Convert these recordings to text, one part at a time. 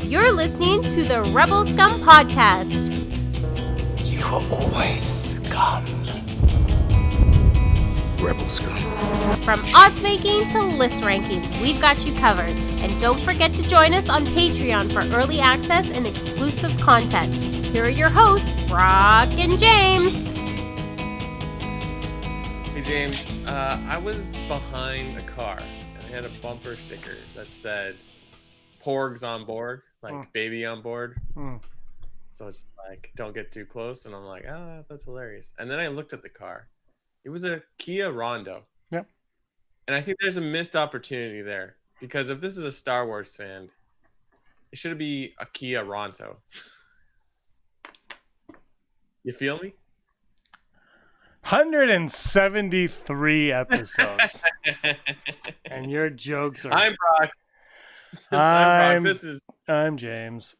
You're listening to the Rebel Scum podcast. You are always scum. Rebel Scum. From odds making to list rankings, we've got you covered. And don't forget to join us on Patreon for early access and exclusive content. Here are your hosts, Brock and James. Hey James, I was behind a car and I had a bumper sticker that said Porgs on board, like baby on board. So it's like, don't get too close. And I'm like, that's hilarious. And then I looked at the car. It was a Kia Rondo. Yep. And I think there's a missed opportunity there because if this is a Star Wars fan, it should be a Kia Ronto. You feel me? 173 episodes. And your jokes are... I'm Brock. I'm Brock. I'm James.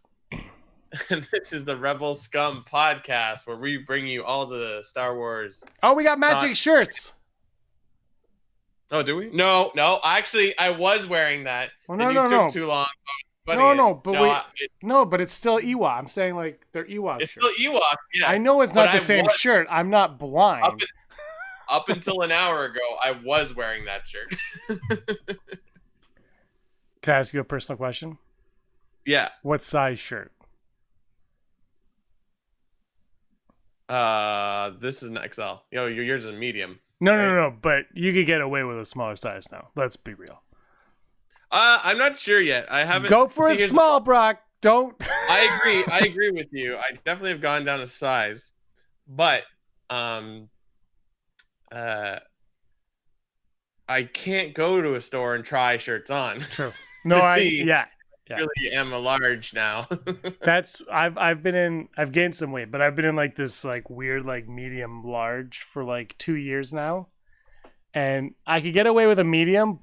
And this is the Rebel Scum podcast where we bring you all the Star Wars. Oh, we got magic shirts. Oh, do we? No. Actually, I was wearing that. Well, and you took too long. But it's still Ewok. I'm saying like they're Ewok shirts. It's still Ewoks, yes. I know it's not the same shirt. I'm not blind. Up until an hour ago, I was wearing that shirt. Can I ask you a personal question? Yeah. What size shirt? This is an XL. Yours is a medium. No. But you could get away with a smaller size now. Let's be real. I'm not sure yet. I haven't. Go for a small, Brock. Don't. I agree with you. I definitely have gone down a size, but I can't go to a store and try shirts on. True. I really am a large now. I've gained some weight, but I've been in like this like weird like medium large for like 2 years now, and I could get away with a medium.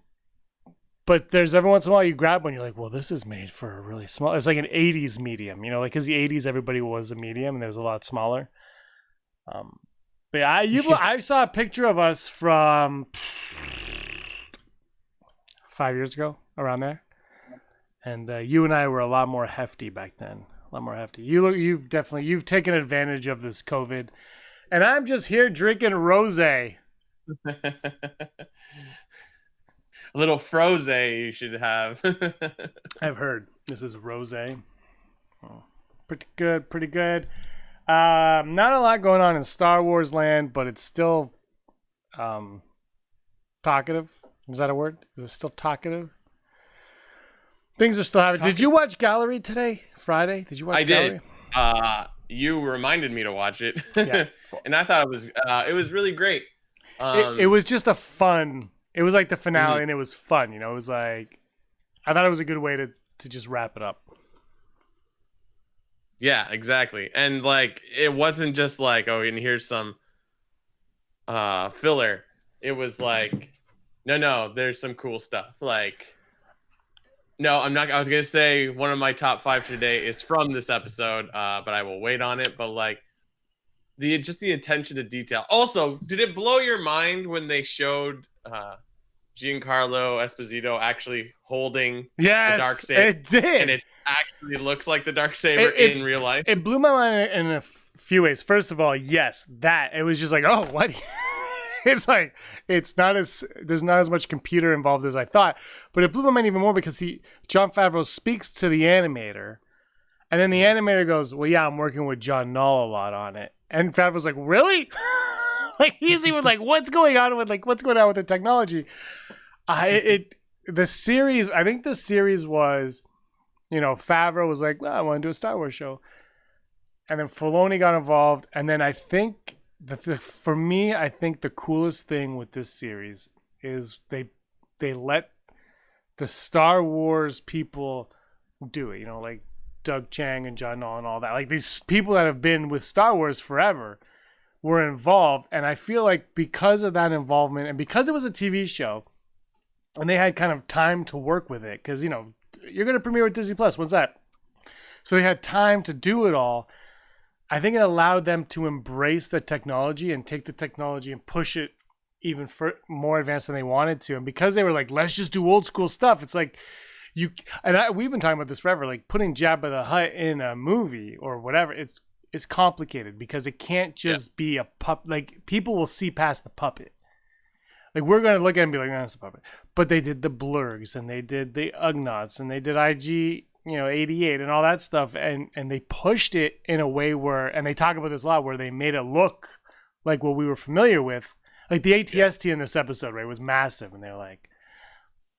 But there's every once in a while you grab one, you're like, well, this is made for a really small. It's like an 80s medium, like because the 80s everybody was a medium and it was a lot smaller. But yeah, I saw a picture of us from 5 years ago, around there, and you and I were a lot more hefty back then. A lot more hefty. You've taken advantage of this COVID, and I'm just here drinking rosé. A little frosé you should have. I've heard this is rosé. Oh, pretty good. Not a lot going on in Star Wars land, but it's still talkative. Is that a word? Is it still talkative? Things are still happening. Did you watch Gallery today? Friday? Did you watch Gallery? I did. You reminded me to watch it. Yeah. And I thought it was really great. It was just a fun... It was like the finale, and it was fun. It was like, I thought it was a good way to just wrap it up. Yeah, exactly. And like, it wasn't just like, oh, and here's some filler. It was like, no, there's some cool stuff. Like, no, I'm not. I was gonna say one of my top 5 today is from this episode, but I will wait on it. But like, the attention to detail. Also, did it blow your mind when they showed Giancarlo Esposito actually holding the Darksaber? It did. And it actually looks like the Darksaber in real life. It blew my mind in a few ways. First of all, yes, that. It was just like, oh, what? It's like, there's not as much computer involved as I thought. But it blew my mind even more because Jon Favreau speaks to the animator. And then the animator goes, well, yeah, I'm working with John Knoll a lot on it. And Favreau's like, really? Like he's even like, what's going on with the technology? The series was, Favreau was like, well, I want to do a Star Wars show, and then Filoni got involved, and then I think for me, I think the coolest thing with this series is they let the Star Wars people do it. Like Doug Chiang and John Knoll and all that. Like these people that have been with Star Wars forever were involved, and I feel like because of that involvement and because it was a TV show and they had kind of time to work with it, because you're going to premiere with Disney Plus, what's that? So they had time to do it all. I think it allowed them to embrace the technology and take the technology and push it even more advanced than they wanted to. And because they were like, let's just do old school stuff, it's like we've been talking about this forever. Like putting Jabba the Hutt in a movie or whatever, it's complicated because it can't just be a pup. Like people will see past the puppet. Like we're gonna look at it and be like, no, it's a puppet. But they did the Blurgs and they did the Ugnaughts and they did IG, 88 and all that stuff, and they pushed it in a way where, and they talk about this a lot, where they made it look like what we were familiar with. Like the ATST in this episode, right, was massive, and they're like,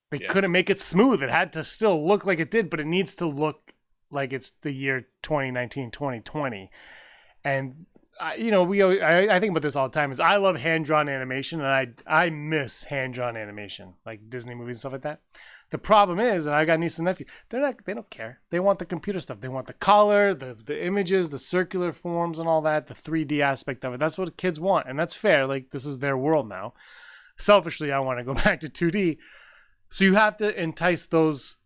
they couldn't make it smooth. It had to still look like it did, but it needs to look like it's the year 2019, 2020. And I think about this all the time. Is I love hand-drawn animation, and I miss hand-drawn animation, like Disney movies and stuff like that. The problem is, and I got niece and nephew, they don't care. They want the computer stuff. They want the color, the images, the circular forms, and all that. The 3D aspect of it. That's what kids want, and that's fair. Like this is their world now. Selfishly, I want to go back to 2D. So you have to entice those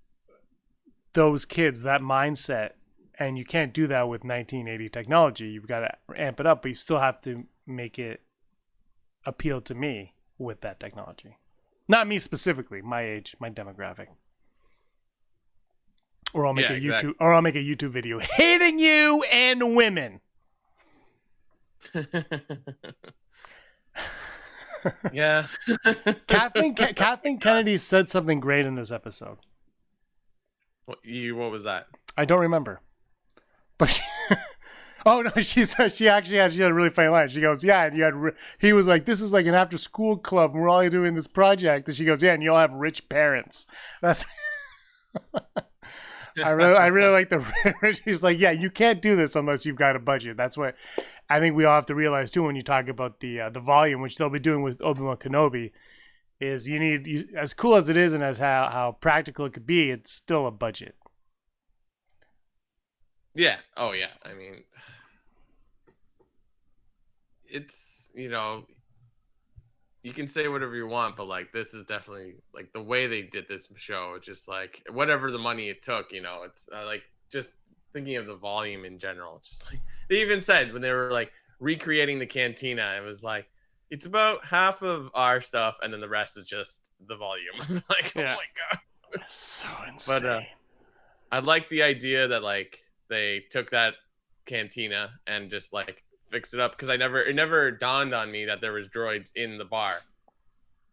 kids, that mindset, and you can't do that with 1980 technology. You've got to amp it up, but you still have to make it appeal to me with that technology. Not me specifically, my age, my demographic. Or I'll make a YouTube video hating you and women. Yeah. Kathleen Kennedy said something great in this episode. What was that? I don't remember. But she actually had a really funny line. She goes, "Yeah, and he was like, this is like an after school club, and we're all doing this project." And she goes, "Yeah, and you all have rich parents." That's I really like the. She's like, "Yeah, you can't do this unless you've got a budget." That's what I think we all have to realize too when you talk about the volume, which they'll be doing with Obi-Wan Kenobi. Is as cool as it is and as how practical it could be, it's still a budget. Yeah. Oh yeah. I mean, it's you can say whatever you want, but like this is definitely like the way they did this show. It's just like whatever the money it took, it's like just thinking of the volume in general. It's just like they even said when they were like recreating the cantina, it was like it's about half of our stuff, and then the rest is just the volume. Like, oh my god, so insane. But I like the idea that like they took that cantina and just like fixed it up, because it never dawned on me that there was droids in the bar.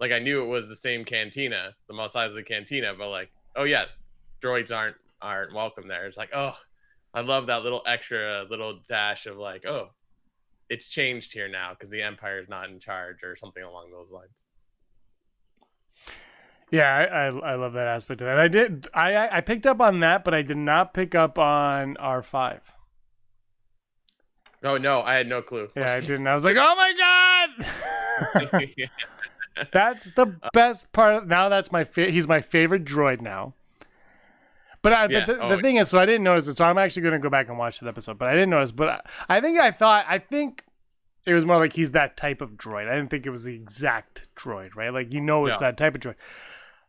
Like I knew it was the same cantina, the Mos Eisley cantina, but like, oh yeah, droids aren't welcome there. It's like, oh, I love that little extra little dash of like, oh, it's changed here now because the Empire is not in charge or something along those lines. Yeah, I love that aspect of that. I picked up on that, but I did not pick up on R5. Oh no, I had no clue. Yeah, I didn't. I was like, oh my god, that's the best part. Now that's he's my favorite droid now. But the thing is, so I didn't notice it. So I'm actually going to go back and watch that episode. But I didn't notice. But I think it was more like he's that type of droid. I didn't think it was the exact droid, right? Like it's that type of droid.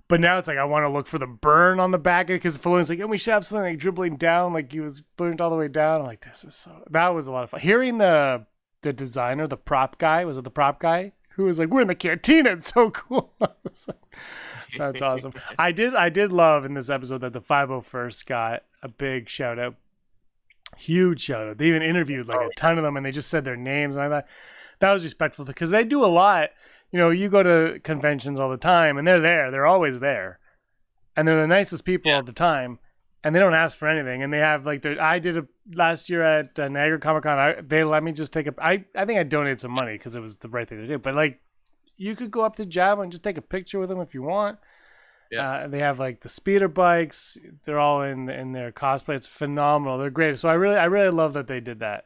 But now it's like I want to look for the burn on the back because Filoni's like, we should have something like dribbling down, like he was burned all the way down. I'm like, that was a lot of fun. Hearing the designer, the prop guy, was it the prop guy who was like, we're in the cantina, it's so cool. I was like, that's awesome. I did love in this episode that the 501st got a big shout out, huge shout out. They even interviewed like a ton of them, and they just said their names, and I thought that was respectful because they do a lot. You go to conventions all the time, and they're always there, and they're the nicest people all the time, and they don't ask for anything, and they have like I did it last year at Niagara Comic Con. They let me just take I think I donated some money because it was the right thing to do, but like you could go up to Jabba and just take a picture with them if you want. Yeah, they have like the speeder bikes. They're all in their cosplay. It's phenomenal. They're great. So I really love that they did that.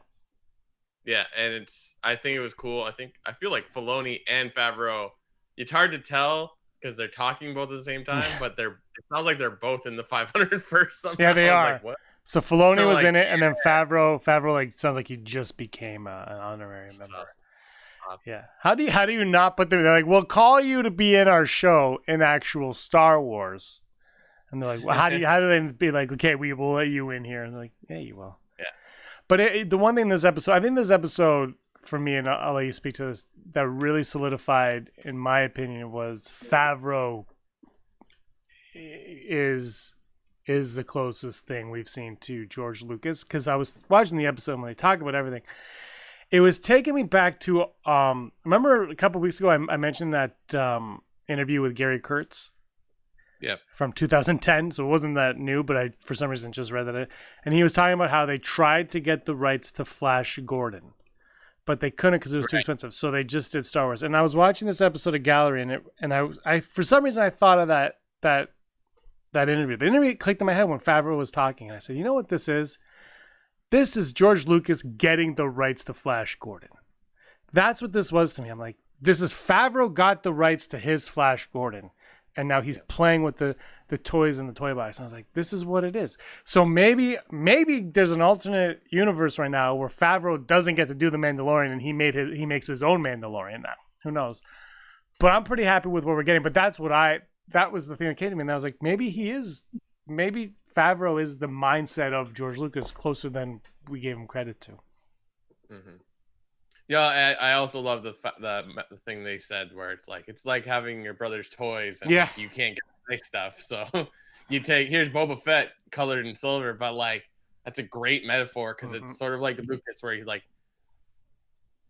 Yeah, and I think it was cool. I feel like Filoni and Favreau, it's hard to tell because they're talking both at the same time, but it sounds like they're both in the 501st somehow. Yeah, they are. Like, what? So Filoni was in it, and then Favreau like sounds like he just became an honorary member. Awesome. Yeah. How do you not put them? They're like, we'll call you to be in our show in actual Star Wars, and they're like, well, how do they be like, okay, we will let you in here, and they're like, yeah, you will. Yeah. But the one thing in this episode, I think this episode for me, and I'll let you speak to this, that really solidified, in my opinion, was Favreau is is the closest thing we've seen to George Lucas, because I was watching the episode when they talk about everything. It was taking me back to remember a couple of weeks ago I mentioned that interview with Gary Kurtz. Yep. From 2010, so it wasn't that new, but I for some reason just read that. And he was talking about how they tried to get the rights to Flash Gordon, but they couldn't because it was too expensive. So they just did Star Wars. And I was watching this episode of Gallery, and I for some reason I thought of that interview. The interview clicked in my head when Favreau was talking, and I said, you know what this is? This is George Lucas getting the rights to Flash Gordon. That's what this was to me. I'm like, this is Favreau got the rights to his Flash Gordon. And now he's playing with the toys in the toy box. And I was like, this is what it is. So maybe there's an alternate universe right now where Favreau doesn't get to do the Mandalorian and he makes his own Mandalorian now. Who knows? But I'm pretty happy with what we're getting. But that was the thing that came to me. And I was like, maybe Favreau is the mindset of George Lucas closer than we gave him credit to. Mm-hmm. Yeah, I also love the thing they said where it's like having your brother's toys and you can't get nice stuff. So here's Boba Fett colored in silver, but like that's a great metaphor because it's sort of like Lucas where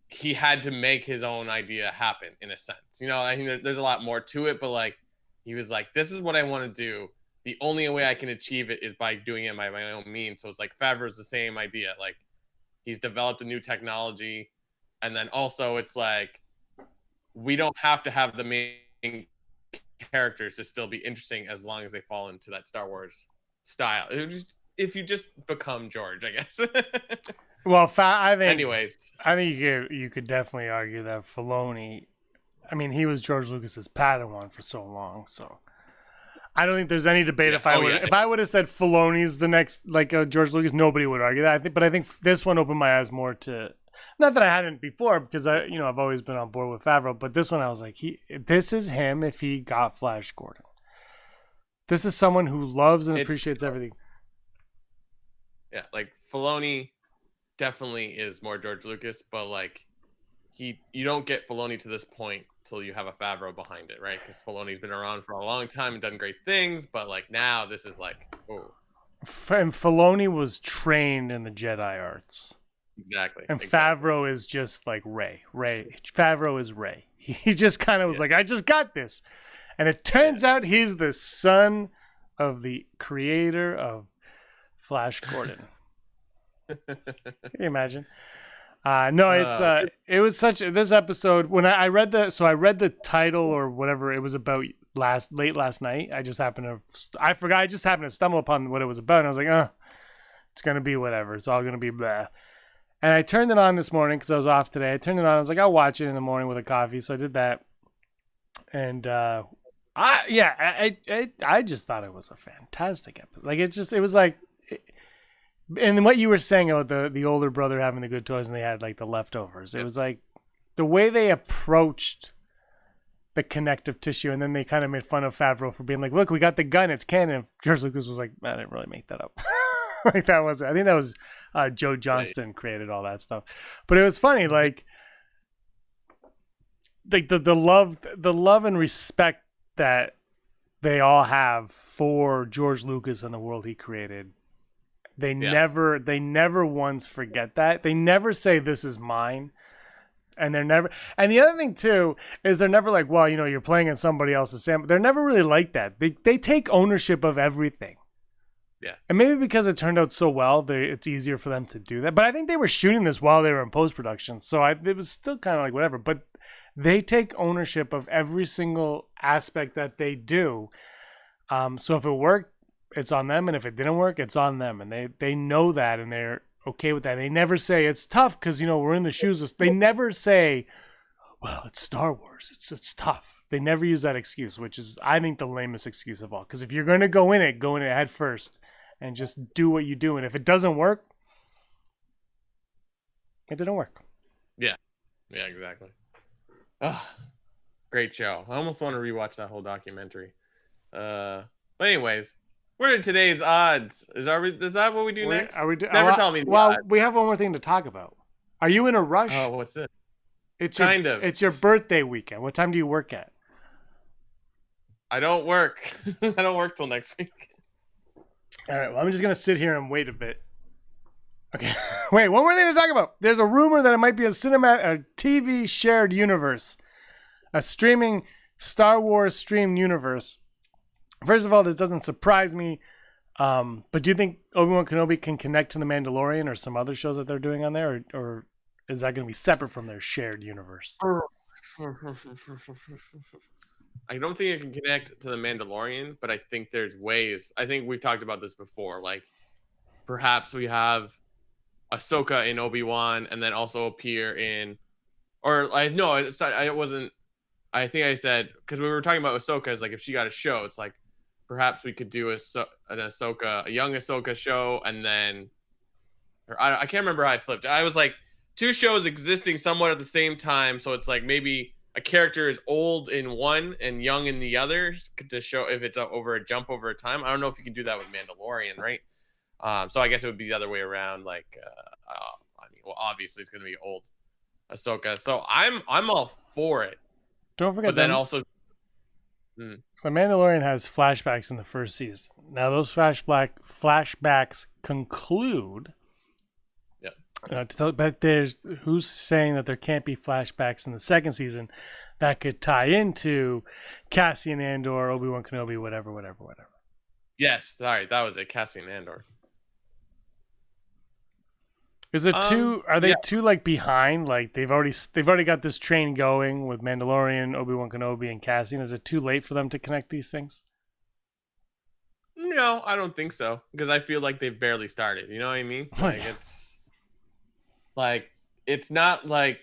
he had to make his own idea happen in a sense. You know, I think there's a lot more to it, but like he was like, this is what I want to do. The only way I can achieve it is by doing it by my own means. So it's like Favreau's the same idea. Like he's developed a new technology. And then also it's like, we don't have to have the main characters to still be interesting as long as they fall into that Star Wars style. If you just become George, I guess. Well, I think you could definitely argue that Filoni, I mean, he was George Lucas's Padawan for so long. So I don't think there's any debate. If I would have said Filoni's the next, George Lucas, nobody would argue that. But I think this one opened my eyes more to, not that I hadn't before, because I've always been on board with Favreau, but this one I was like, this is him if he got Flash Gordon. This is someone who loves and appreciates everything. Yeah, like Filoni definitely is more George Lucas, but like you don't get Filoni to this point till you have a Favreau behind it, right? Because Filoni's been around for a long time and done great things, but like now this is like, oh. And Filoni was trained in the Jedi arts. Exactly. And Favreau is just like Ray. Favreau is Ray. He just kind of was like, I just got this. And it turns out he's the son of the creator of Flash Gordon. Can you imagine? It was this episode when I read the title or whatever it was about late last night. I just happened to stumble upon what it was about. And I was like, it's going to be whatever. It's all going to be blah. And I turned it on this morning because I was off today. I turned it on. I was like, I'll watch it in the morning with a coffee. So I did that. And I just thought it was a fantastic episode. Like it was like, and what you were saying about the older brother having the good toys and they had like the leftovers. It was like the way they approached the connective tissue, and then they kind of made fun of Favreau for being like, "Look, we got the gun; it's canon." George Lucas was like, "I didn't really make that up." Like that was, I think that was Joe Johnston created all that stuff, but it was funny, like the love and respect that they all have for George Lucas and the world he created. They never once forget that. They never say this is mine. And the other thing too is they're never like, well, you're playing in somebody else's sample. They're never really like that. They take ownership of everything. Yeah. And maybe because it turned out so well, it's easier for them to do that. But I think they were shooting this while they were in post-production. So it was still kind of like whatever. But they take ownership of every single aspect that they do. So if it worked, it's on them. And if it didn't work, it's on them. And they know that, and they're okay with that. They never say it's tough because, we're in the shoes of... They never say, well, it's Star Wars. It's tough. They never use that excuse, which is, I think, the lamest excuse of all. Because if you're going to go in it head first and just do what you do. And if it doesn't work, it didn't work. Yeah. Yeah, exactly. Oh, great show. I almost want to rewatch that whole documentary. But anyways, we're in today's odds. Is that what we do next? Never tell me the odds. We have one more thing to talk about. Are you in a rush? Oh, what's this? It's your birthday weekend. What time do you work at? I don't work. I don't work till next week. All right, well, I'm just going to sit here and wait a bit. Okay. Wait, one more thing to talk about. There's a rumor that it might be a TV shared universe, a streaming Star Wars streamed universe. First of all, this doesn't surprise me. But do you think Obi-Wan Kenobi can connect to The Mandalorian or some other shows that they're doing on there, or is that going to be separate from their shared universe? I don't think it can connect to The Mandalorian, but I think there's ways. I think we've talked about this before. Like, perhaps we have Ahsoka in Obi-Wan, and then also appear in, or I wasn't. I think I said, because we were talking about Ahsoka, is like if she got a show, it's like perhaps we could do a young Ahsoka show, and then, or I can't remember how I flipped. I was like two shows existing somewhat at the same time, so it's like maybe a character is old in one and young in the others to show if it's over a jump over a time. I don't know if you can do that with Mandalorian, right? So I guess it would be the other way around. Like, obviously it's going to be old Ahsoka. So I'm all for it. Don't forget. But then also, The Mandalorian has flashbacks in the first season. Now those flashbacks conclude. Yeah. But there's who's saying that there can't be flashbacks in the second season that could tie into Cassian Andor, Obi-Wan Kenobi, whatever. Yes, sorry, that was it. Cassian Andor. Is it two? Are they two like behind? Like they've already got this train going with Mandalorian, Obi-Wan Kenobi, and Cassian. Is it too late for them to connect these things? No, I don't think so, because I feel like they've barely started. You know what I mean? Like it's not like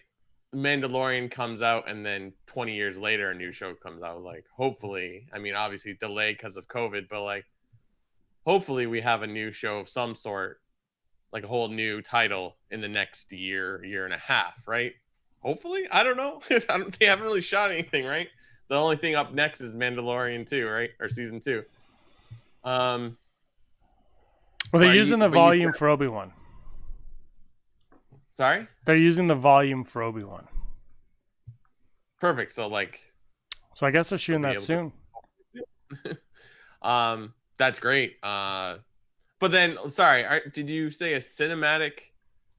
Mandalorian comes out and then 20 years later a new show comes out. Like hopefully, I mean obviously delayed because of COVID, but like hopefully we have a new show of some sort. Like a whole new title in the next year and a half, right? Hopefully, I don't know. They haven't really shot anything, right? The only thing up next is Mandalorian 2, right? Or season 2. Well, they're using the volume for Obi-Wan. Sorry? They're using the volume for Obi-Wan. Perfect. So I guess they're shooting that soon. That's great. But then, sorry, did you say a cinematic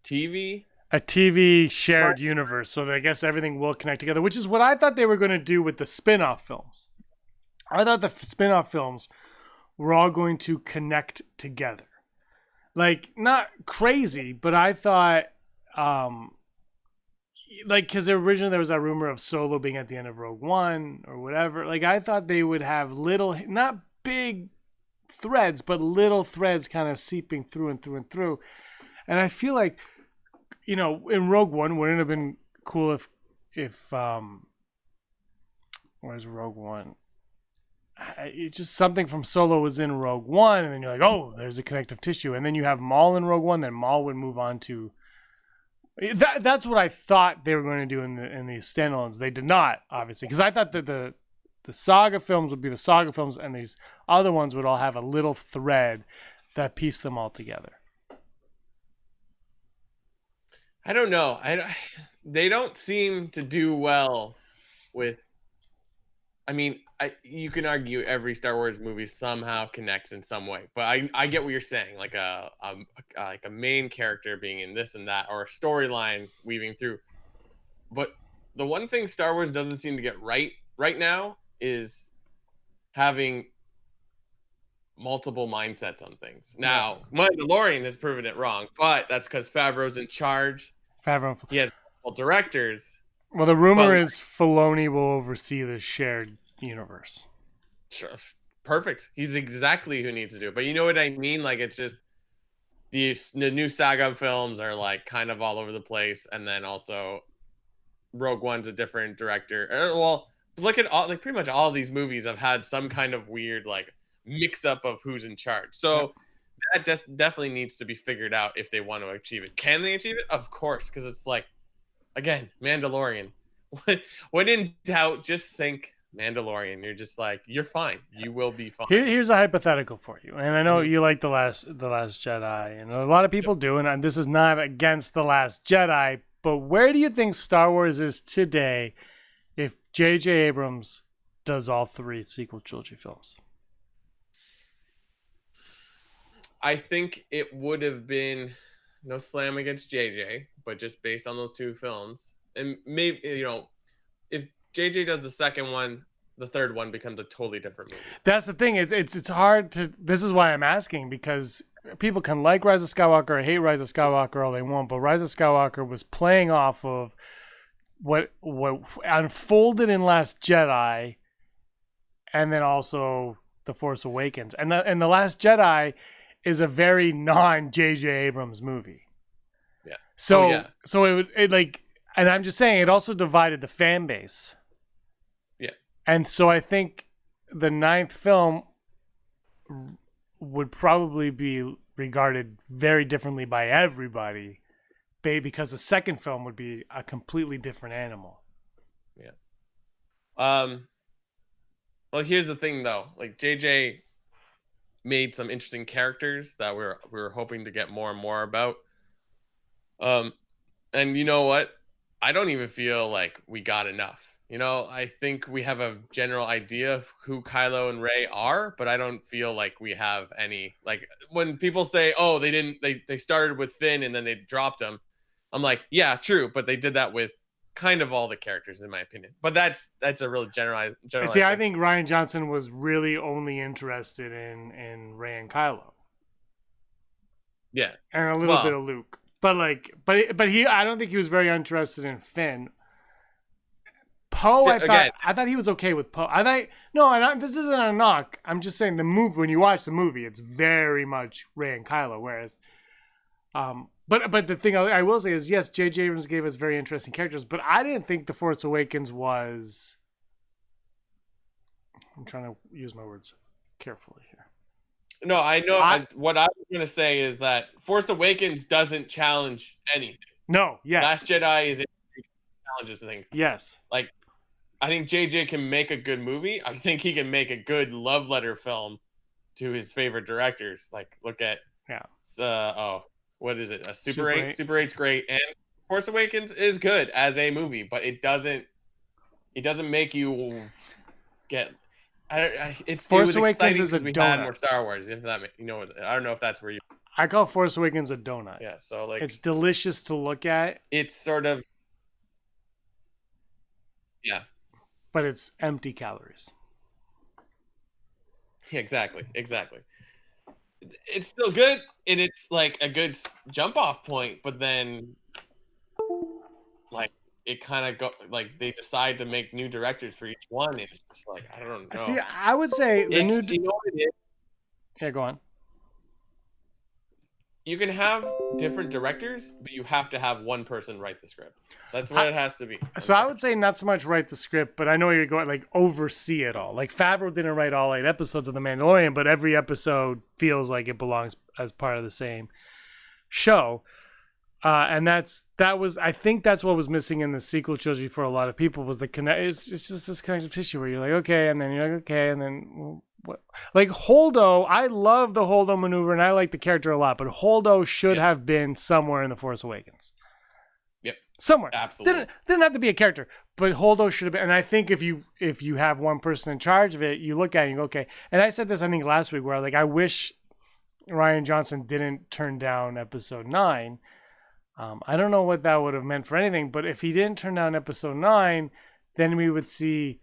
TV? A TV shared universe, so I guess everything will connect together, which is what I thought they were going to do with the spin-off films. I thought the spin-off films were all going to connect together. Like, not crazy, but I thought, because originally there was that rumor of Solo being at the end of Rogue One or whatever. Like, I thought they would have little, not big threads, but little threads kind of seeping through and through and through. And I feel like, in Rogue One, wouldn't it have been cool if where's Rogue One? It's just something from Solo was in Rogue One, and then you're like, oh, there's a connective tissue. And then you have Maul in Rogue One, then Maul would move on to... That's what I thought they were going to do in these standalones. They did not, obviously, because I thought that the saga films would be the saga films, and these other ones would all have a little thread that pieced them all together. I don't know. They don't seem to do well with. I mean, you can argue every Star Wars movie somehow connects in some way, but I get what you're saying. Like a main character being in this and that, or a storyline weaving through. But the one thing Star Wars doesn't seem to get right now is having multiple mindsets on things. Now, Mandalorian has proven it wrong, but that's because Favreau's in charge. He has multiple directors. Well, the rumor is Filoni will oversee the shared universe. Sure. Perfect. He's exactly who needs to do it. But you know what I mean? Like, it's just the new saga films are like kind of all over the place, and then also Rogue One's a different director. Well, look at all, like pretty much all of these movies have had some kind of weird like mix up of who's in charge. So that definitely needs to be figured out if they want to achieve it. Can they achieve it? Of course, because it's like, again, Mandalorian. When in doubt, just think Mandalorian. You're just like, you're fine. You will be fine. Here's a hypothetical for you, and I know you like the last Jedi, and a lot of people do, and this is not against the Last Jedi, but where do you think Star Wars is today if J.J. Abrams does all 3 sequel trilogy films? I think it would have been no slam against JJ, but just based on those two films, and maybe if JJ does the second one, the third one becomes a totally different movie. That's the thing. It's hard to. This is why I'm asking, because people can like Rise of Skywalker or hate Rise of Skywalker all they want, but Rise of Skywalker was playing off of what unfolded in Last Jedi, and then also The Force Awakens, and the Last Jedi is a very non J.J. Abrams movie. Yeah. So it like, and I'm just saying, it also divided the fan base. Yeah. And so I think the ninth film would probably be regarded very differently by everybody, because the second film would be a completely different animal. Yeah. Well, here's the thing though. Like JJ made some interesting characters that we were hoping to get more and more about. And you know what? I don't even feel like we got enough. I think we have a general idea of who Kylo and Rey are, but I don't feel like we have any. Like when people say, "Oh, they started with Finn and then they dropped him," I'm like, "Yeah, true," but they did that with kind of all the characters, in my opinion. But that's a really generalized. See, I think Rian Johnson was really only interested in Rey and Kylo. Yeah, and a little bit of Luke, but I don't think he was very interested in Finn. Poe, I thought he was okay with Poe. This isn't a knock. I'm just saying the movie. When you watch the movie, it's very much Rey and Kylo. Whereas, but the thing I will say is, yes, J.J. Abrams gave us very interesting characters, but I didn't think The Force Awakens was. I'm trying to use my words carefully here. No, I know. What I was going to say is that Force Awakens doesn't challenge anything. No, yes. Last Jedi is challenges things. Yes. Like, I think JJ can make a good movie. I think he can make a good love letter film to his favorite directors. Like, look at what is it? A Super 8. Super 8's great, and Force Awakens is good as a movie, but it doesn't make you get. Force Awakens is a donut. We had more Star Wars. If that, I don't know if that's where you. I call Force Awakens a donut. Yeah, so like it's delicious to look at. It's sort of. Yeah. But it's empty calories. Yeah, exactly. It's still good, and it's like a good jump off point, but then like it kind of go like they decide to make new directors for each one, and it's just like I don't know. See, I would say you know what it is? Yeah, go on. You can have different directors, but you have to have one person write the script. That's what it has to be. So I would say not so much write the script, but I know you're going like oversee it all. Like Favreau didn't write all 8 episodes of The Mandalorian, but every episode feels like it belongs as part of the same show. And I think that's what was missing in the sequel trilogy for a lot of people was the connect. It's just this connective tissue where you're like, okay, and then you're like, okay, and then what? Like Holdo, I love the Holdo maneuver and I like the character a lot, but Holdo should have been somewhere in The Force Awakens. Yep. Somewhere. Absolutely. Didn't have to be a character, but Holdo should have been. And I think if you have one person in charge of it, you look at it and you go, okay. And I said this, I think, last week, where like I wish Rian Johnson didn't turn down episode 9. I don't know what that would have meant for anything, but if he didn't turn down episode 9, then we would see.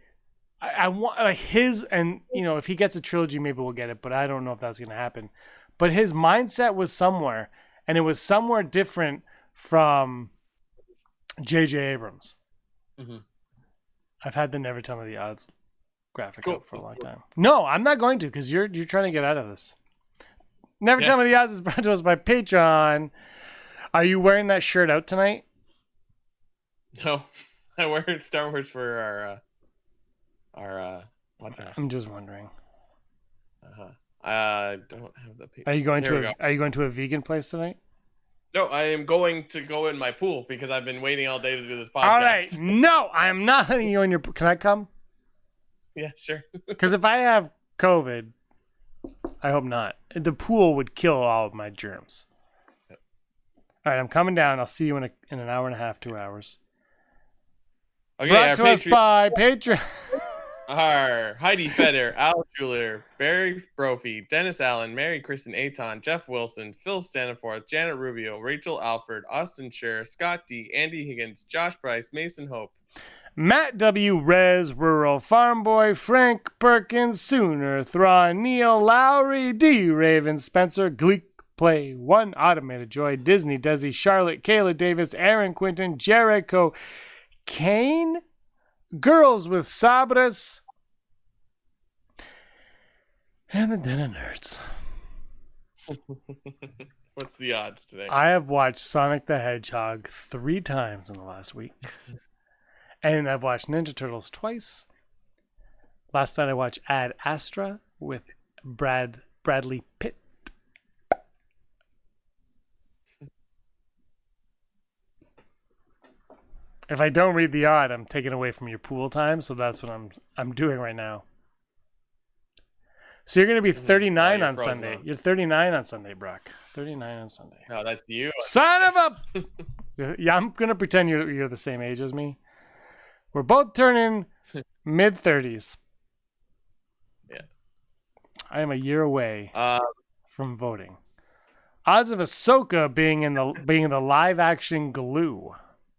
I want like his, and if he gets a trilogy, maybe we'll get it, but I don't know if that's going to happen. But his mindset was somewhere, and it was somewhere different from J.J. Abrams. Mm-hmm. I've had the Never Tell Me the Odds graphic up for a long time. No, I'm not going to, because you're trying to get out of this. Never Tell Me the Odds is brought to us by Patreon. Are you wearing that shirt out tonight? No, I wear Star Wars for our podcast. I'm just wondering. I don't have the paper. Are you going to a vegan place tonight? No, I am going to go in my pool because I've been waiting all day to do this podcast. All right, no, I am not letting you in your. Can I come? Yeah, sure. Because if I have COVID, I hope not. The pool would kill all of my germs. Yep. All right, I'm coming down. I'll see you in an hour and a half, 2 hours. Okay, brought to us by Patreon. Heidi Feder, Al Schuler, Barry Brophy, Dennis Allen, Mary Kristen Aton, Jeff Wilson, Phil Staniforth, Janet Rubio, Rachel Alford, Austin Scher, Scott D, Andy Higgins, Josh Price, Mason Hope, Matt W. Rez, Rural Farm Boy, Frank Perkins, Sooner, Thrawn, Neil Lowry, D. Raven, Spencer, Gleek Play, One Automated Joy, Disney, Desi, Charlotte, Kayla Davis, Aaron Quinton, Jericho, Kane, Girls with Sabras, and the Den of Nerds. What's the odds today? I have watched Sonic the Hedgehog 3 times in the last week. And I've watched Ninja Turtles twice. Last night I watched Ad Astra with Bradley Pitt. If I don't read the odd, I'm taking away from your pool time, so that's what I'm doing right now. So you're going to be 39 on Sunday. You're 39 on Sunday, Brock. 39 on Sunday. No, that's you. Son of a... Yeah, I'm going to pretend you're the same age as me. We're both turning mid-30s. Yeah. I am a year away from voting. Odds of Ahsoka being in the live-action glue.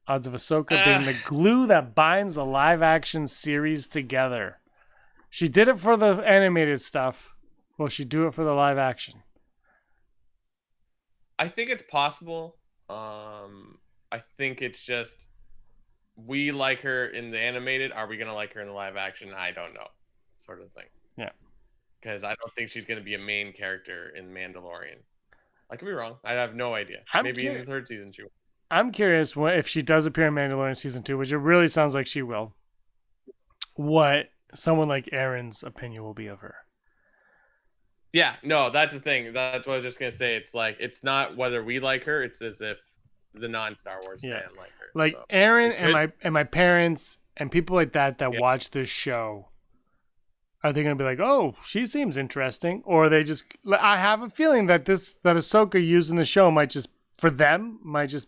Odds of Ahsoka being the glue that binds the live-action series together. She did it for the animated stuff. Will she do it for the live-action? I think it's possible. I think it's just we like her in the animated. Are we gonna like her in the live action? I don't know, sort of thing. Yeah, because I don't think she's gonna be a main character in Mandalorian. I could be wrong. I have no idea. Maybe in the 3rd season she will. I'm curious if she does appear in Mandalorian season 2, which it really sounds like she will. What someone like Aaron's opinion will be of her. Yeah, no, that's the thing. That's what I was just gonna say. It's like it's not whether we like her. It's as if the non-Star Wars fan like her. Like so Aaron and my parents and people like that watch this show. Are they gonna be like, oh, she seems interesting, or are they just? I have a feeling that that Ahsoka used in the show might just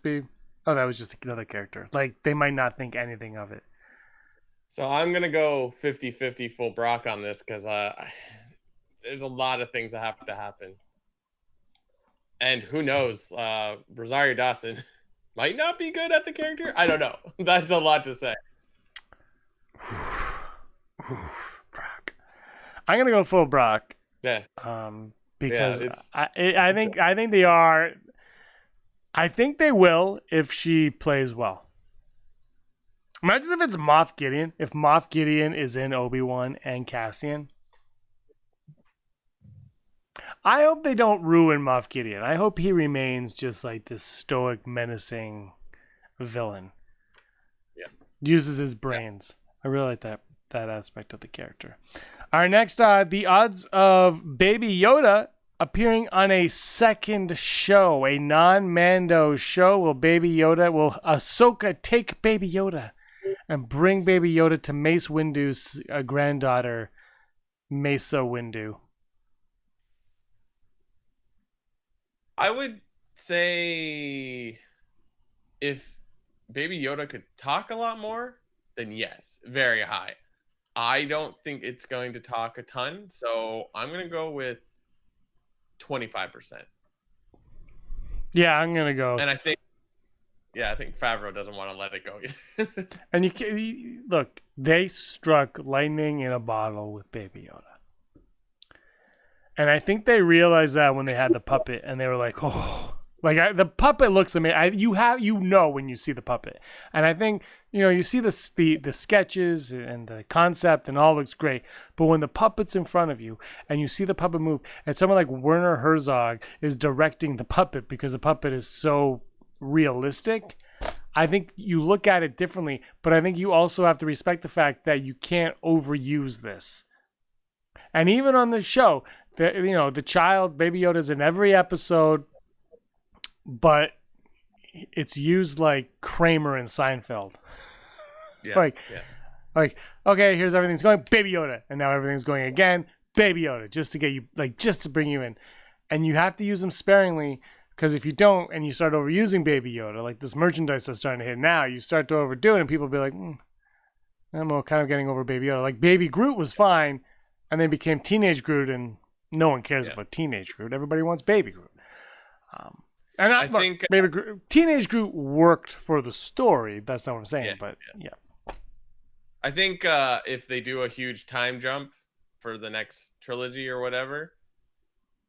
be, oh, that was just another character. Like they might not think anything of it. So I'm gonna go 50-50 full Brock on this because there's a lot of things that have to happen. And who knows, Rosario Dawson might not be good at the character. I don't know. That's a lot to say. Brock. I'm gonna go full Brock. Yeah. Because I think they are. I think they will if she plays well. Imagine if it's Moff Gideon. If Moff Gideon is in Obi-Wan and Cassian. I hope they don't ruin Moff Gideon. I hope he remains just like this stoic, menacing villain. Yeah. Uses his brains. I really like that aspect of the character. Our next the odds of Baby Yoda appearing on a second show, a non-Mando show. Will Ahsoka take Baby Yoda and bring Baby Yoda to Mace Windu's granddaughter, Mesa Windu? I would say if Baby Yoda could talk a lot more, then yes, very high. I don't think it's going to talk a ton, so I'm going to go with 25%. Yeah, I'm going to go. And I think Favreau doesn't want to let it go either. And look, they struck lightning in a bottle with Baby Yoda. And I think they realized that when they had the puppet, and they were like, "Oh, the puppet looks amazing." You know when you see the puppet, and I think you see the sketches and the concept, and all looks great. But when the puppet's in front of you, and you see the puppet move, and someone like Werner Herzog is directing the puppet because the puppet is so realistic, I think you look at it differently. But I think you also have to respect the fact that you can't overuse this. And even on the show, the child, Baby Yoda's in every episode, but it's used like Kramer and Seinfeld. Yeah. Like, okay, here's everything's going, Baby Yoda, and now everything's going again, Baby Yoda, just to get you, just to bring you in. And you have to use them sparingly, because if you don't, and you start overusing Baby Yoda, like this merchandise that's starting to hit now, you start to overdo it, and people be like, I'm kind of getting over Baby Yoda. Like Baby Groot was fine, and then became Teenage Groot, and no one cares about Teenage Groot. Everybody wants Baby Groot. And I think Baby Groot, Teenage Groot worked for the story. That's not what I'm saying, but yeah. I think if they do a huge time jump for the next trilogy or whatever,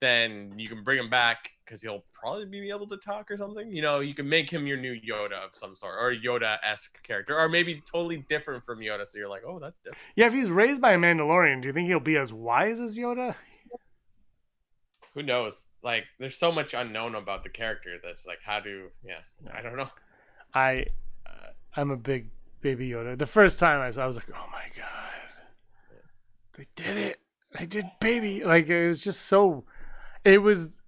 then you can bring him back because he'll probably be able to talk or something. You know, you can make him your new Yoda of some sort, or a Yoda-esque character, or maybe totally different from Yoda. So you're like, oh, that's different. Yeah, if he's raised by a Mandalorian, do you think he'll be as wise as Yoda? Who knows? Like, there's so much unknown about the character that's like, I don't know. I'm a big Baby Yoda. The first time I saw, I was like, oh my god, they did it! They did Baby. Like it was just so. It was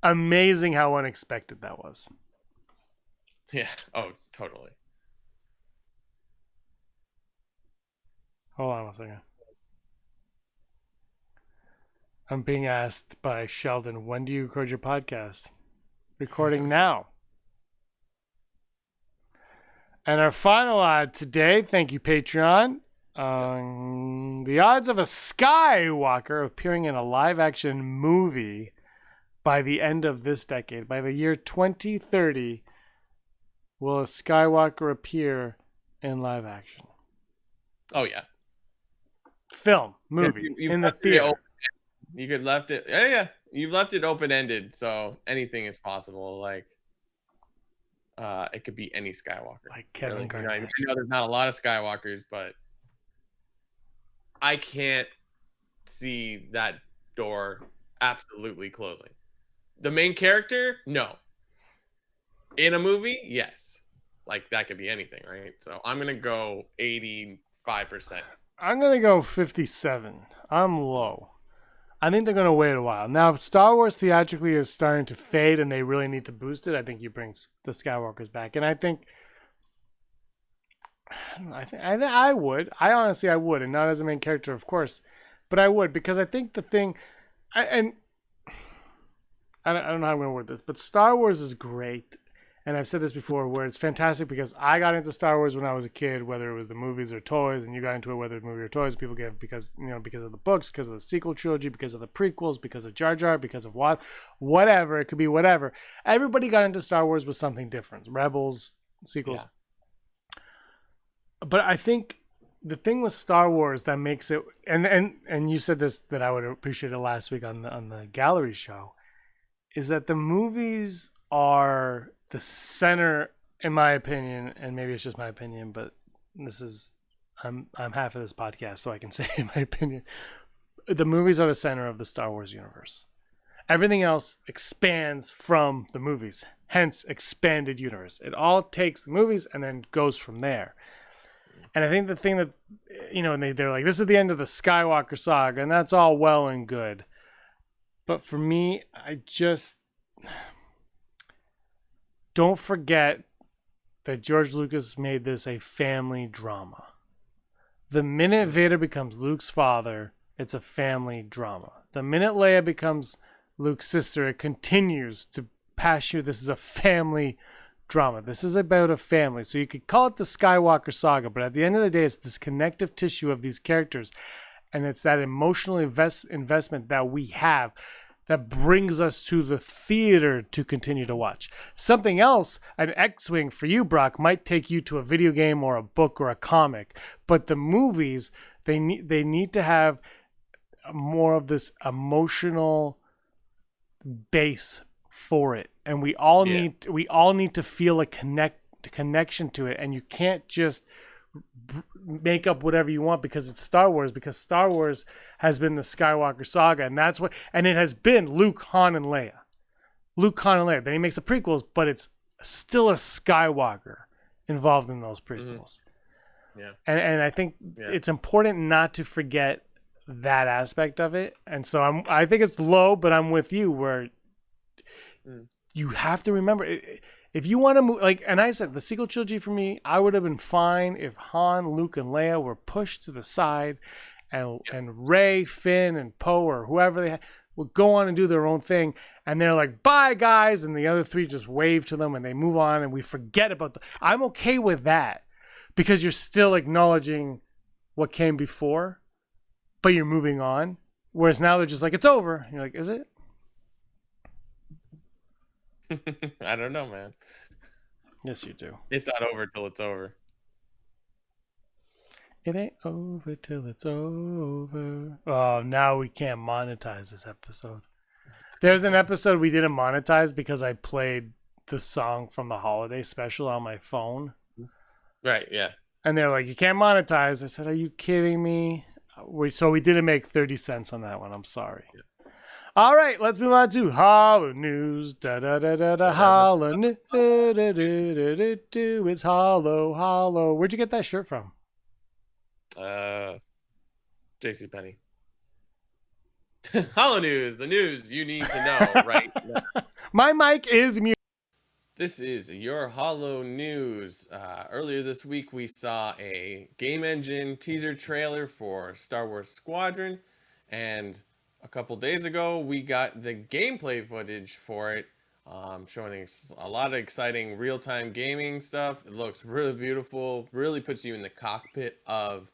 amazing how unexpected that was. Yeah. Oh, totally. Hold on a second. I'm being asked by Sheldon, when do you record your podcast? Recording now. And our final odd today, thank you, Patreon. The odds of a Skywalker appearing in a live-action movie by the end of this decade, by the year 2030, will a Skywalker appear in live action? Oh, yeah. Film, movie, in the theater. You could left it. Yeah. You've left it open-ended, so anything is possible. Like, it could be any Skywalker. Like Kevin Garnett. I know there's not a lot of Skywalkers, but I can't see that door absolutely closing. The main character, no. In a movie, yes. Like, that could be anything, right? So I'm going to go 85%. I'm going to go 57. I'm low. I think they're going to wait a while. Now, if Star Wars theatrically is starting to fade and they really need to boost it, I think you bring the Skywalkers back. And I think I would. I honestly would. And not as a main character, of course. But I would, because I think the thing... I don't know how I'm going to word this, but Star Wars is great. And I've said this before, where it's fantastic because I got into Star Wars when I was a kid, whether it was the movies or toys, and you got into it whether it's movie or toys. People get it because of the books, because of the sequel trilogy, because of the prequels, because of Jar Jar, because of whatever. It could be whatever. Everybody got into Star Wars with something different. Rebels, sequels. Yeah. But I think the thing with Star Wars that makes it, and you said this, that I would appreciate it last week on the gallery show, is that the movies are the center, in my opinion, and maybe it's just my opinion, but I'm half of this podcast, so I can say in my opinion, the movies are the center of the Star Wars universe. Everything else expands from the movies, hence expanded universe. It all takes the movies and then goes from there. And I think the thing that, and they're like, this is the end of the Skywalker saga, and that's all well and good. But for me, I just... Don't forget that George Lucas made this a family drama. The minute Vader becomes Luke's father, it's a family drama. The minute Leia becomes Luke's sister, it continues to pass you. This is a family drama. This is about a family. So you could call it the Skywalker saga, but at the end of the day, it's this connective tissue of these characters. And it's that emotional investment that we have that brings us to the theater to continue to watch. Something else, an X-Wing for you, Brock, might take you to a video game or a book or a comic. But the movies, they need to have more of this emotional base for it. And we all need to feel a connection to it. And you can't just make up whatever you want because it's Star Wars, because Star Wars has been the Skywalker saga, and it has been Luke, Han, and Leia. Then he makes the prequels, but it's still a Skywalker involved in those prequels. Mm-hmm. Yeah. And I think it's important not to forget that aspect of it. And so I think it's low, but I'm with you where you have to remember it. If you want to move, and I said, the sequel trilogy for me, I would have been fine if Han, Luke, and Leia were pushed to the side, and Rey, Finn, and Poe, or whoever they had, would go on and do their own thing, and they're like, bye, guys, and the other three just wave to them, and they move on, and we forget about I'm okay with that. because you're still acknowledging what came before, but you're moving on. Whereas now they're just like, it's over. And you're like, is it? I don't know, man. Yes, you do. It's not over till it's over. It ain't over till it's over. Oh, now we can't monetize this episode. There's an episode we didn't monetize because I played the song from the holiday special on my phone. Right, yeah. And they're like, you can't monetize. I said, are you kidding me? So we didn't make 30 cents on that one. I'm sorry. Yeah. All right, let's move on to Hollow News. Hollow News. It's Hollow. Where'd you get that shirt from? JCPenney. Hollow News, the news you need to know right now. My mic is muted. This is your Hollow News. Earlier this week, we saw a game engine teaser trailer for Star Wars Squadron, and a couple days ago, we got the gameplay footage for it, showing a lot of exciting real-time gaming stuff. It looks really beautiful, really puts you in the cockpit of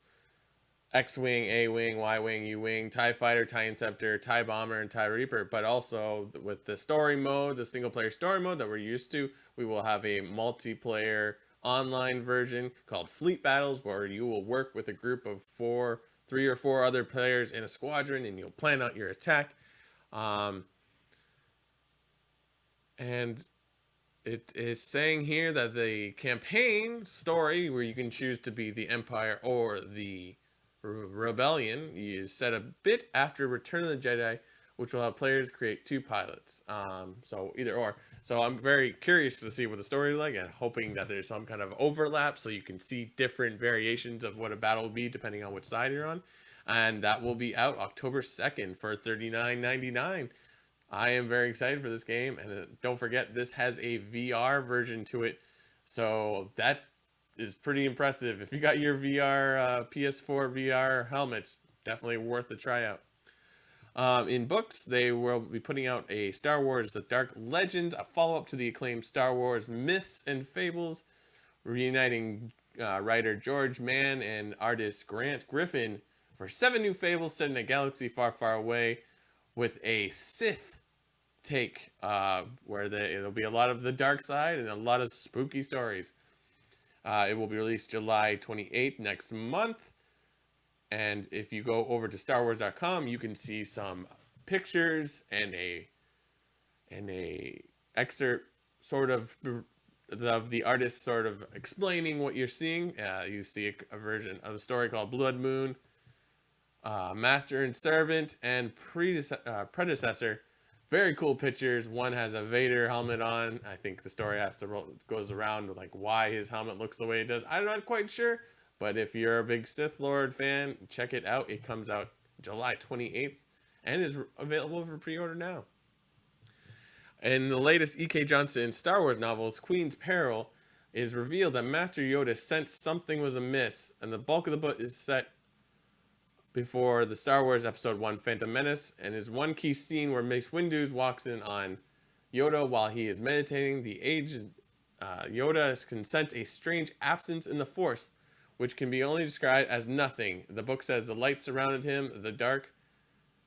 X-Wing, A-Wing, Y-Wing, U-Wing, TIE Fighter, TIE Interceptor, TIE Bomber, and TIE Reaper, but also with the story mode, the single-player story mode that we're used to, we will have a multiplayer online version called Fleet Battles, where you will work with a group of 3 or 4 other players in a squadron, and you'll plan out your attack. And it is saying here that the campaign story, where you can choose to be the Empire or the Rebellion, is set a bit after Return of the Jedi, which will have players create 2 pilots. So either or. So I'm very curious to see what the story is like, and hoping that there's some kind of overlap so you can see different variations of what a battle will be depending on which side you're on. And that will be out October 2nd for $39.99. I am very excited for this game, and don't forget, this has a VR version to it, so that is pretty impressive. If you got your PS4 VR helmets, definitely worth the tryout. In books, they will be putting out a Star Wars The Dark Legend, a follow-up to the acclaimed Star Wars Myths and Fables, reuniting writer George Mann and artist Grant Griffin for 7 new fables set in a galaxy far, far away, with a Sith take, where it'll be a lot of the dark side and a lot of spooky stories. It will be released July 28th next month. And if you go over to StarWars.com, you can see some pictures and a excerpt sort of the artist sort of explaining what you're seeing. You see a version of a story called Blood Moon, Master and Servant, and Predecessor. Very cool pictures. One has a Vader helmet on. I think the story goes around with like why his helmet looks the way it does. I'm not quite sure, but if you're a big Sith Lord fan, check it out. It comes out July 28th and is available for pre-order now. In the latest E.K. Johnston Star Wars novels, Queen's Peril, is revealed that Master Yoda sensed something was amiss, and the bulk of the book is set before the Star Wars Episode 1 Phantom Menace, and is one key scene where Mace Windu walks in on Yoda while he is meditating. The aged Yoda can sense a strange absence in the Force, which can be only described as nothing. The book says the light surrounded him, the dark,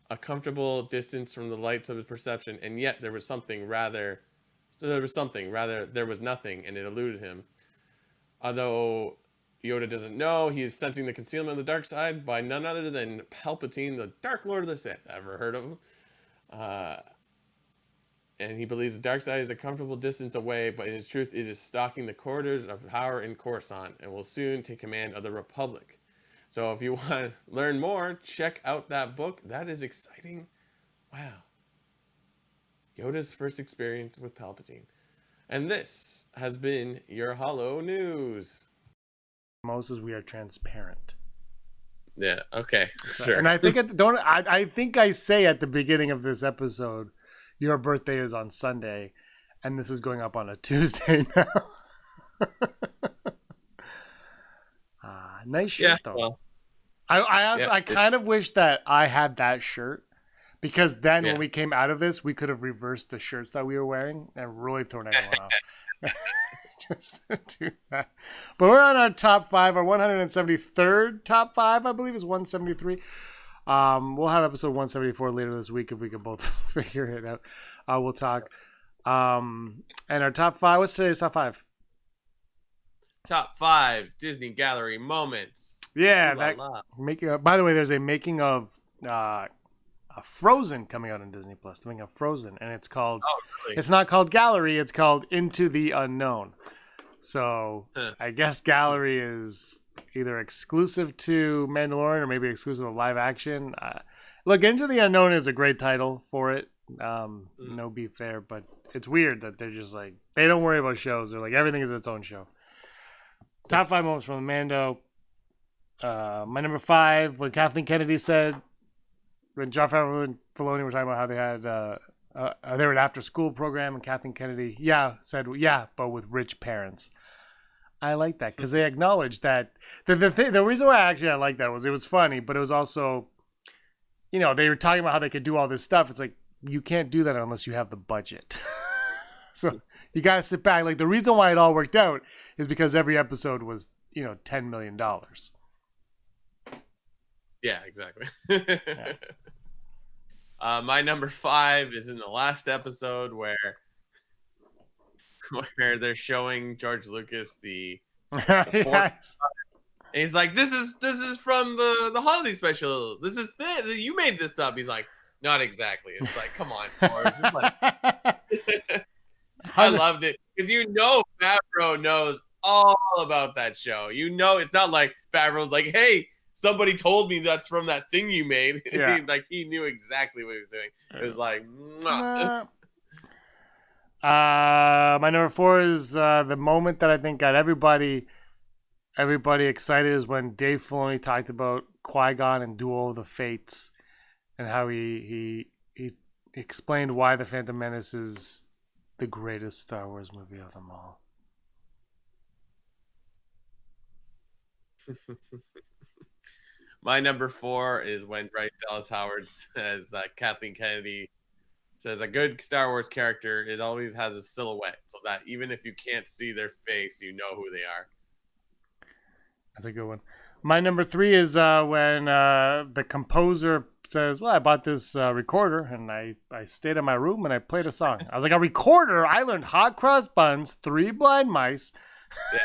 a comfortable distance from the lights of his perception, and yet there was nothing, and it eluded him. Although Yoda doesn't know, he is sensing the concealment of the dark side by none other than Palpatine, the Dark Lord of the Sith. Ever heard of him? And he believes the dark side is a comfortable distance away, but in its truth, it is stalking the corridors of power in Coruscant and will soon take command of the Republic. So if you want to learn more, check out that book. That is exciting. Wow. Yoda's first experience with Palpatine. And this has been your Hollow News. Moses, we are transparent. Yeah, okay. Sure. And I think I think I say at the beginning of this episode, your birthday is on Sunday, and this is going up on a Tuesday now. Nice shirt, though. Well, I kind of wish that I had that shirt, because then when we came out of this, we could have reversed the shirts that we were wearing and really thrown everyone off. just to do that. But we're on our top 5, our 173rd top 5, I believe is 173. We'll have episode 174 later this week if we can both figure it out. We'll talk. And our top 5, what's today's top 5? Top 5 Disney Gallery moments. Yeah, Ooh that la la. making of, by the way, there's a making of a Frozen coming out on Disney Plus. The making of Frozen, and it's called. Oh, really? It's not called Gallery. It's called Into the Unknown. So I guess Gallery is either exclusive to Mandalorian or maybe exclusive to live action. Look, Into the Unknown is a great title for it. No beef there, but it's weird that they're just like they don't worry about shows. They're like everything is its own show. Top 5 moments from Mando. My number 5, when Kathleen Kennedy said, when John Favreau and Filoni were talking about how they had they were an after-school program, and Kathleen Kennedy, said, but with rich parents. I like that because they acknowledged that the reason why I like that was it was funny, but it was also, they were talking about how they could do all this stuff. It's like you can't do that unless you have the budget. So you got to sit back. Like the reason why it all worked out is because every episode was, $10 million. Yeah, exactly. Yeah. My number 5 is in the last episode where they're showing George Lucas the Yes. and he's like, "This is from the holiday special. This is you made this up." He's like, "Not exactly." It's like, come on, George. It's like, I loved it because Favreau knows all about that show. It's not like Favreau's like, "Hey, somebody told me that's from that thing you made." Yeah. He knew exactly what he was doing. It was like, mwah. My number 4 is the moment that I think got everybody excited is when Dave Filoni talked about Qui-Gon and Duel of the Fates and how he explained why The Phantom Menace is the greatest Star Wars movie of them all. My number 4 is when Bryce Dallas Howard says Kathleen Kennedy says a good Star Wars character always has a silhouette, so that even if you can't see their face, you know who they are. That's a good one. My number 3 is when the composer says, "Well, I bought this recorder and I stayed in my room and I played a song." I was like, "A recorder? I learned hot cross buns, 3 blind mice." Yeah.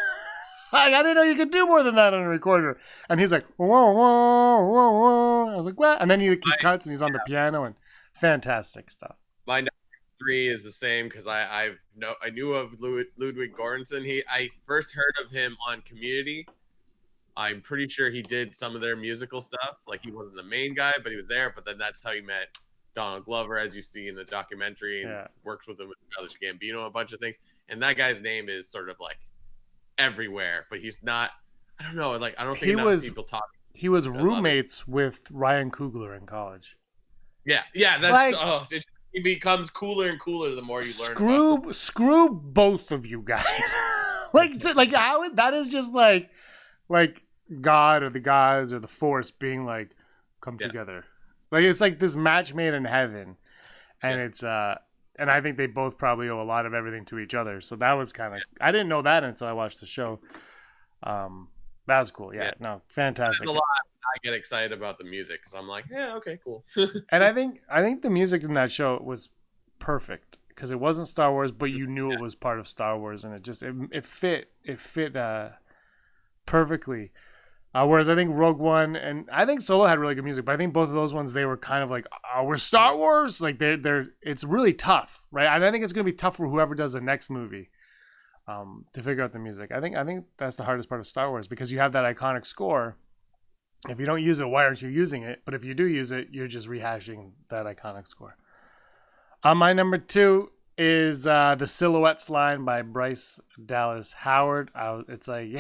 I didn't know you could do more than that on a recorder. And he's like, "Whoa, whoa, whoa, whoa." I was like, "What?" And then he cuts and he's on the piano and fantastic stuff. My number 3 is the same because I knew of Ludwig Göransson. I first heard of him on Community. I'm pretty sure he did some of their musical stuff. Like he wasn't the main guy, but he was there. But then that's how he met Donald Glover, as you see in the documentary, and works with him with Childish Gambino, a bunch of things. And that guy's name is sort of like everywhere, but he's not. I don't know. Like I don't think enough people talk. He was roommates with Ryan Coogler in college. Yeah. That's he becomes cooler and cooler the more you learn. Screw both of you guys. How that is just like God or the gods or the Force being like come together. Like it's like this match made in heaven, and it's and I think they both probably owe a lot of everything to each other. So that was kind of I didn't know that until I watched the show. That was cool. Yeah. No, fantastic. There's a lot. I get excited about the music because I'm like, yeah, okay, cool. And I think the music in that show was perfect because it wasn't Star Wars, but you knew it was part of Star Wars, and it fit perfectly. Whereas I think Rogue One and I think Solo had really good music, but I think both of those ones they were kind of like, oh, we're Star Wars. Like they're it's really tough, right? And I think it's gonna be tough for whoever does the next movie. To figure out the music. I think that's the hardest part of Star Wars because you have that iconic score. If you don't use it, why aren't you using it? But if you do use it, you're just rehashing that iconic score. My number 2 is the Silhouettes line by Bryce Dallas Howard. It's like,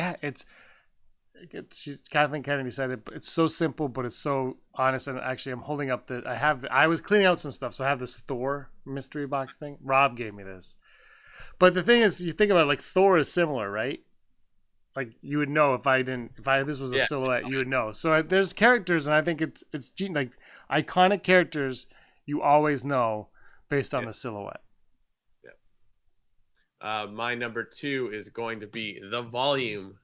Kathleen Kennedy said it. But it's so simple, but it's so honest. And actually, I'm holding up I was cleaning out some stuff, so I have this Thor mystery box thing. Rob gave me this. But the thing is, you think about it, like Thor is similar, right? Like you would know if this was a silhouette, you would know. So there's characters, and I think it's like iconic characters you always know based on the silhouette. Yeah. My number 2 is going to be the volume.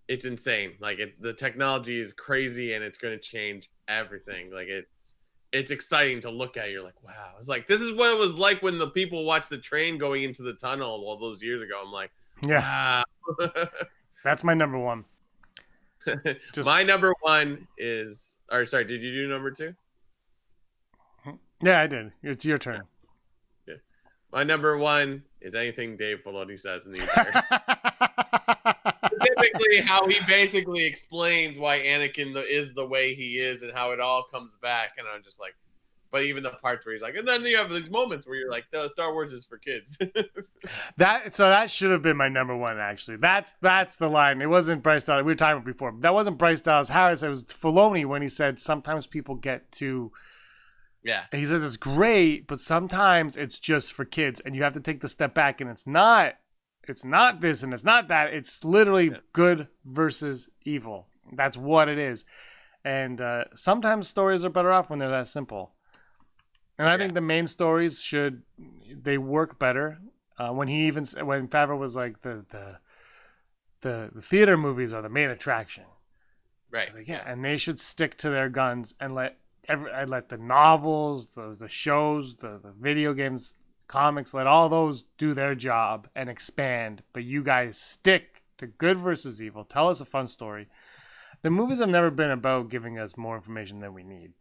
It's insane. Like the technology is crazy, and it's going to change everything. Like it's exciting to look at. You're like, wow. It's like this is what it was like when the people watched the train going into the tunnel all those years ago. I'm like, Yeah, wow. that's my number 1. My number 1 is. Or sorry, did you do number 2? Yeah, I did. It's your turn. Yeah. My number 1 is anything Dave Filoni says in the entire. Specifically, how he basically explains why Anakin is the way he is and how it all comes back. And I'm just like, but even the parts where he's like, and then you have these moments where you're like, the Star Wars is for kids. That should have been my number 1, actually. That's the line. It wasn't Bryce Dallas. We were talking about before. That wasn't Bryce Dallas Harris. It was Filoni when he said sometimes people get too. Yeah. He says it's great, but sometimes it's just for kids, and you have to take the step back, and it's not this and it's not that. It's literally good versus evil. That's what it is. And sometimes stories are better off when they're that simple. And I think the main stories they work better. When Favreau was like the theater movies are the main attraction. Right. Like, and they should stick to their guns and let the novels, the shows, the video games, comics, let all those do their job and expand, but you guys stick to good versus evil. Tell us a fun story. The movies have never been about giving us more information than we need.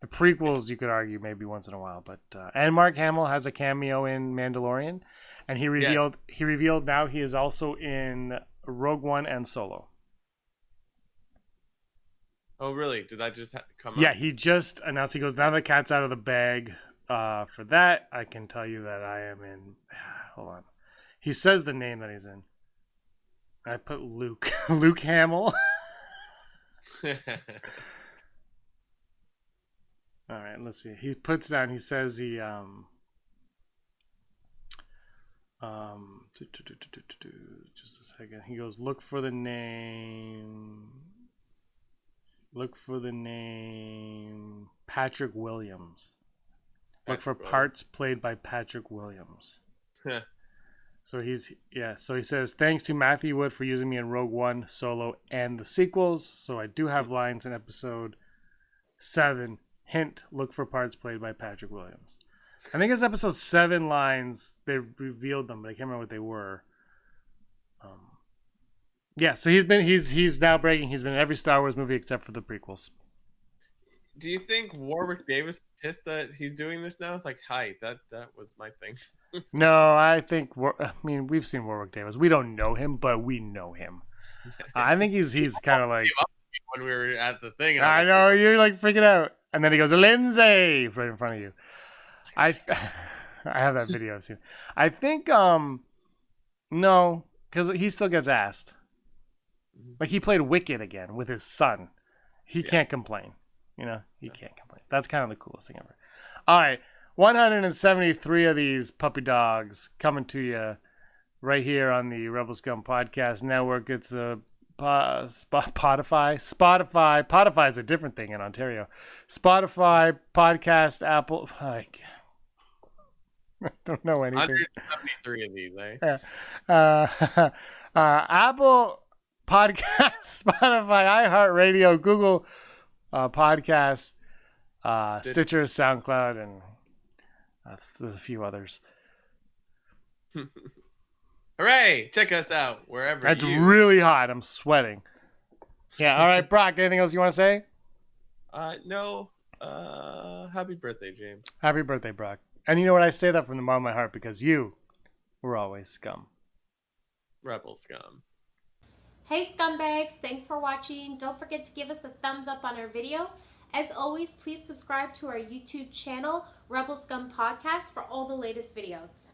The prequels, you could argue, maybe once in a while, but and Mark Hamill has a cameo in Mandalorian, and he revealed now he is also in Rogue One and Solo. Oh, really? Did that just come Yeah, up? he just announced. He goes, now the cat's out of the bag. For that, I can tell you that I am in. Hold on. He says the name that he's in. I put Luke. Luke Hamill. All right, let's see. He puts down. He says he just a second. He goes, look for the name. Patrick Williams. Look for parts played by Patrick Williams. So he says, thanks to Matthew Wood for using me in Rogue One, Solo, and the sequels. So I do have lines in episode 7. Hint, look for parts played by Patrick Williams. I think it's episode 7 lines. They revealed them, but I can't remember what they were. So he's now breaking. He's been in every Star Wars movie except for the prequels. Do you think Warwick Davis is pissed that he's doing this now? It's like, hi, that was my thing. No, I think. We've seen Warwick Davis. We don't know him, but we know him. I think he's kind of like when we were at the thing. And I know you're like freaking out, and then he goes, "Lindsay," right in front of you. I have that video I've seen. I think no, because he still gets asked. Like he played Wicked again with his son. He can't complain. He can't complain. That's kind of the coolest thing ever. All right, 173 of these puppy dogs coming to you right here on the Rebel Scum Podcast Network. It's the Spotify. Spotify is a different thing in Ontario. Spotify, Podcast, Apple. I don't know anything. 173 of these, eh? Apple Podcast, Spotify, iHeartRadio, Google Podcasts, Stitcher, SoundCloud, and a few others. Hooray! Check us out wherever. That's really hot. I'm sweating. Yeah. All right, Brock. Anything else you want to say? No. Happy birthday, James. Happy birthday, Brock. And you know what? I say that from the bottom of my heart because you were always scum. Rebel Scum. Hey scumbags, thanks for watching. Don't forget to give us a thumbs up on our video. As always, please subscribe to our YouTube channel, Rebel Scum Podcast, for all the latest videos.